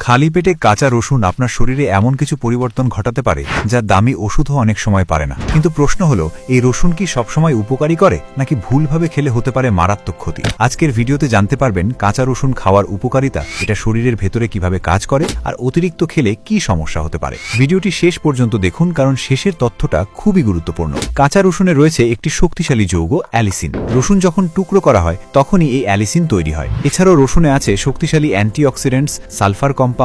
খালি পেটে কাঁচা রসুন আপনার শরীরে এমন কিছু পরিবর্তন ঘটাতে পারে যা দামি ওষুধও অনেক সময় পারে না। কিন্তু প্রশ্ন হলো, এই রসুন কি সবসময় উপকারী করে নাকি ভুলভাবে খেলে হতে পারে মারাত্মক ক্ষতি? আজকের ভিডিওতে জানতে পারবেন কাঁচা রসুন খাওয়ার উপকারিতা, এটা শরীরের ভেতরে কিভাবে কাজ করে, আর অতিরিক্ত খেলে কি সমস্যা হতে পারে। ভিডিওটি শেষ পর্যন্ত দেখুন, কারণ শেষের তথ্যটা খুবই গুরুত্বপূর্ণ। কাঁচা রসুনে রয়েছে একটি শক্তিশালী যৌগ অ্যালিসিন। রসুন যখন টুকরো করা হয় তখনই এই অ্যালিসিন তৈরি হয়। এছাড়াও রসুনে আছে শক্তিশালী antioxidants, sulphur compounds,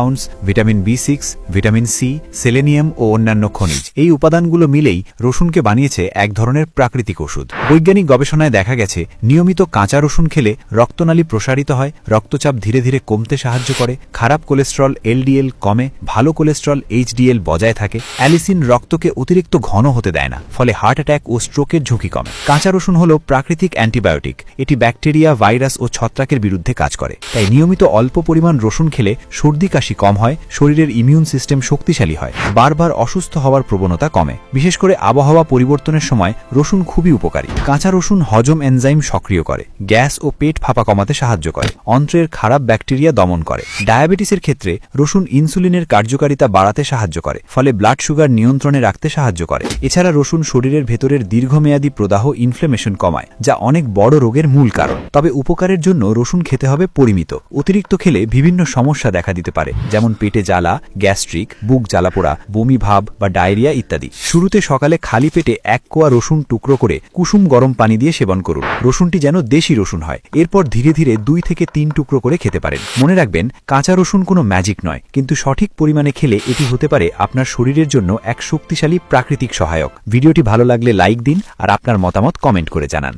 vitamin B6, vitamin C, selenium ও অন্যান্য খনিজ। এই উপাদানগুলো মিলেই রসুনকে বানিয়েছে এক ধরনের প্রাকৃতিক ওষুধ। বৈজ্ঞানিক গবেষণায় দেখা গেছে, নিয়মিত কাঁচা রসুন খেলে রক্তনালী প্রসারিত হয়, রক্তচাপ ধীরে ধীরে কমতে সাহায্য করে, খারাপ কোলেস্টেরল LDL কমে, ভালো কোলেস্টেরল HDL বজায় থাকে। অ্যালিসিন রক্তকে অতিরিক্ত ঘন হতে দেয় না, ফলে হার্ট অ্যাটাক ও স্ট্রোকের ঝুঁকি কমে। কাঁচা রসুন হল প্রাকৃতিক অ্যান্টিবায়োটিক। এটি ব্যাকটেরিয়া, ভাইরাস ও ছত্রাকের বিরুদ্ধে কাজ করে। তাই নিয়মিত অল্প পরিমাণ রসুন খেলে সর্দি কাশি কম হয়, শরীরের ইমিউন সিস্টেম শক্তিশালী হয়, বারবার অসুস্থ হওয়ার প্রবণতা কমে। বিশেষ করে আবহাওয়া পরিবর্তনের সময় রসুন খুবই উপকারী। কাঁচা রসুন হজম এনজাইম সক্রিয় করে, গ্যাস ও পেট ফাঁপা কমাতে সাহায্য করে, অন্ত্রের খারাপ ব্যাকটেরিয়া দমন করে। ডায়াবেটিসের ক্ষেত্রে রসুন ইনসুলিনের কার্যকারিতা বাড়াতে সাহায্য করে, ফলে ব্লাড সুগার নিয়ন্ত্রণে রাখতে সাহায্য করে। এছাড়া রসুন শরীরের ভেতরের দীর্ঘমেয়াদী প্রদাহ, ইনফ্লেমেশন কমায়, যা অনেক বড় রোগের মূল কারণ। তবে উপকারের জন্য রসুন খেতে হবে পরিমিত। অতিরিক্ত খেলে বিভিন্ন সমস্যা দেখা দিতে পারে, যেমন পেটে জ্বালা, গ্যাস্ট্রিক, বুক জ্বালাপোড়া, বমি ভাব বা ডায়রিয়া ইত্যাদি। শুরুতে সকালে খালি পেটে 1 কোয়া রসুন টুকরো করে কুসুম গরম পানি দিয়ে সেবন করুন। রসুনটি যেন দেশি রসুন হয়। এরপর ধীরে ধীরে 2 থেকে 3 টুকরো করে খেতে পারেন। মনে রাখবেন, কাঁচা রসুন কোনো ম্যাজিক নয়, কিন্তু সঠিক পরিমাণে খেলে এটি হতে পারে আপনার শরীরের জন্য এক শক্তিশালী প্রাকৃতিক সহায়ক। ভিডিওটি ভালো লাগলে লাইক দিন আর আপনার মতামত কমেন্ট করে জানান।